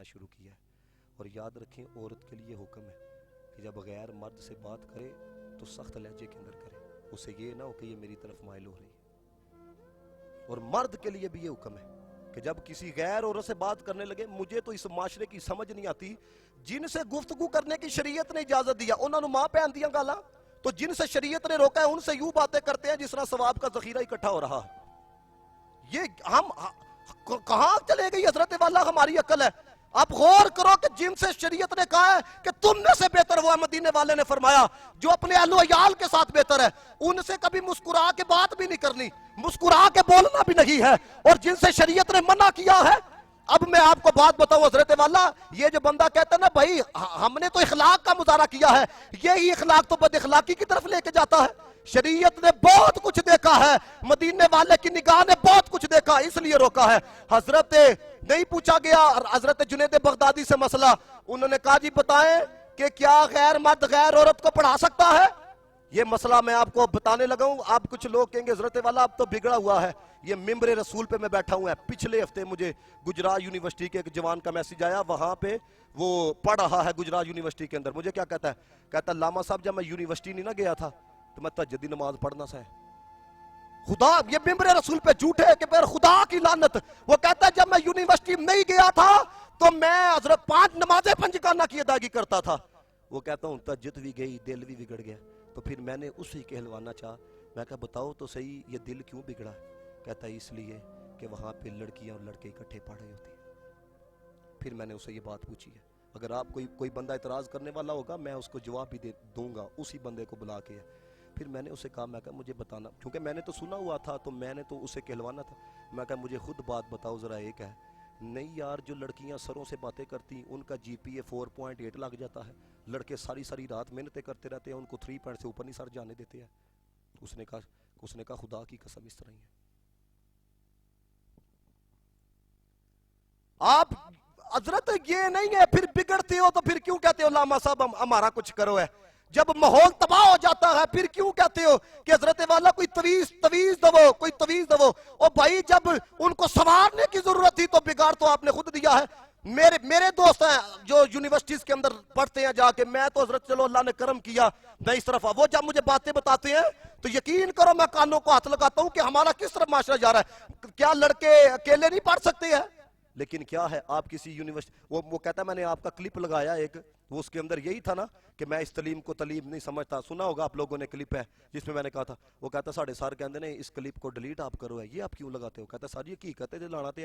شروع کیا ہے. اور یاد رکھیں عورت کے لیے حکم ہے کہ جب غیر مرد سے بات کرے تو سخت لہجے کے اندر کرے, اسے یہ نہ ہو کہ یہ میری طرف مائل ہو رہی ہے. اور مرد کے لیے بھی یہ حکم ہے کہ جب کسی غیر عورت سے بات کرنے لگے, مجھے تو اس معاشرے کی سمجھ نہیں آتی, جن سے گفتگو کرنے کی شریعت نے اجازت دیا انہوں نے ماں پہن دیا گالا, تو جن سے شریعت نے روکا ہے ان سے یوں باتیں کرتے ہیں جس طرح ثواب کا ذخیرہ اکٹھا ہو رہا ہے. یہ ہم کہاں چلے گئی حضرت والا ہماری عقل ہے. آپ غور کرو کہ جن سے شریعت نے کہا ہے کہ تم میں سے بہتر وہ ہے, مدینے والے نے فرمایا جو اپنے اہل و عیال کے ساتھ بہتر ہے, ان سے کبھی مسکرا کے بات بھی نہیں کرنی, مسکرا کے بولنا بھی نہیں ہے. اور جن سے شریعت نے منع کیا ہے, اب میں آپ کو بات بتاؤں حضرت والا, یہ جو بندہ کہتا ہے نا بھائی ہم نے تو اخلاق کا مظاہرہ کیا ہے, یہی اخلاق تو بد اخلاقی کی طرف لے کے جاتا ہے. شریعت نے بہت کچھ دیکھا ہے, مدینے والے کی نگاہ نے بہت کچھ دیکھا, اس لیے روکا ہے. حضرت نہیں پوچھا گیا حضرت جنید بغدادی سے مسئلہ, انہوں نے کہا جی بتائیں کہ کیا غیر مرد غیر عورت کو پڑھا سکتا ہے. یہ مسئلہ میں آپ کو بتانے لگا ہوں. آپ کچھ لوگ کہیں گے حضرت والا اب تو بگڑا ہوا ہے, یہ ممبر رسول پہ میں بیٹھا ہوں. پچھلے ہفتے مجھے گجرات یونیورسٹی کے ایک جوان کا میسیج آیا, وہاں پہ وہ پڑھ رہا ہے گجرات یونیورسٹی کے اندر. مجھے کیا کہتا ہے, کہتا ہے لاما صاحب جب میں یونیورسٹی نہیں نہ گیا تھا تو میں تہجدی نماز پڑھنا سا ہے. خدا, یہ ممبر رسول پہ جھوٹ ہے کہ پھر خدا کی لعنت. وہ کہتا ہے جب میں یونیورسٹی نہیں گیا تھا تو میں حضرت 5 نمازیں پنجگانہ کی ادائیگی کرتا تھا. وہ کہتا ہوں تہجد بھی گئی, دل بھی بگڑ گیا. تو پھر میں نے اسی کہلوانا چاہا, میں کہا بتاؤ تو صحیح یہ دل کیوں بگڑا. کہتا ہے اس لیے کہ وہاں پہ لڑکیاں اور لڑکے اکٹھے پڑھ رہے ہوتے ہیں. پھر میں نے اسے یہ بات پوچھی ہے, اگر آپ کوئی بندہ اعتراض کرنے والا ہوگا میں اس کو جواب بھی دوں گا, اسی بندے کو بلا کے. پھر میں نے اسے کہا, میں کہا مجھے بتانا, کیونکہ میں نے تو سنا ہوا تھا تو میں نے تو اسے کہلوانا تھا. میں کہا مجھے خود بات بتاؤ ذرا ایک ہے. نہیں یار, جو لڑکیاں سروں سے باتیں کرتی ان کا جی پی اے 4.8 لگ جاتا ہے, لڑکے ساری رات محنتیں کرتے رہتے ہیں, ان کو 3 پوائنٹ سے اوپر نہیں سر جانے دیتے ہیں. اس نے کہا خدا کی قسم اس طرح ہی ہے. آپ حضرت یہ نہیں ہے, پھر بگڑتے ہو تو پھر کیوں کہتے ہو لاما صاحب ہمارا کچھ کرو ہے. جب ماحول تباہ ہو جاتا ہے پھر کیوں کہتے ہو کہ حضرت والا کوئی تویز دو. اور بھائی جب ان کو سنوارنے کی ضرورت تھی تو بگاڑ تو آپ نے خود دیا ہے. میرے دوست ہیں جو یونیورسٹیز کے اندر پڑھتے ہیں جا کے, میں تو حضرت چلو اللہ نے کرم کیا میں اس طرف, وہ جب مجھے باتیں بتاتے ہیں تو یقین کرو میں کانوں کو ہاتھ لگاتا ہوں کہ ہمارا کس طرف معاشرہ جا رہا ہے. کیا لڑکے اکیلے نہیں پڑھ سکتے ہیں؟ لیکن کیا ہے آپ کسی یونیورسٹی, وہ کہتا ہے میں نے آپ کا کلپ لگایا ایک, وہ اس کے اندر یہی تھا نا کہ میں اس تعلیم کو تعلیم نہیں سمجھتا. سنا ہوگا آپ لوگوں نے, کلپ ہے جس میں نے کہا تھا, وہ کہتا ساڑھے سار کہندے نے اس کلپ کو ڈیلیٹ آپ کرو ہے, یہ آپ کیوں لگاتے ہو. کہتا ساری حقیقت ہے لانا تے ہے.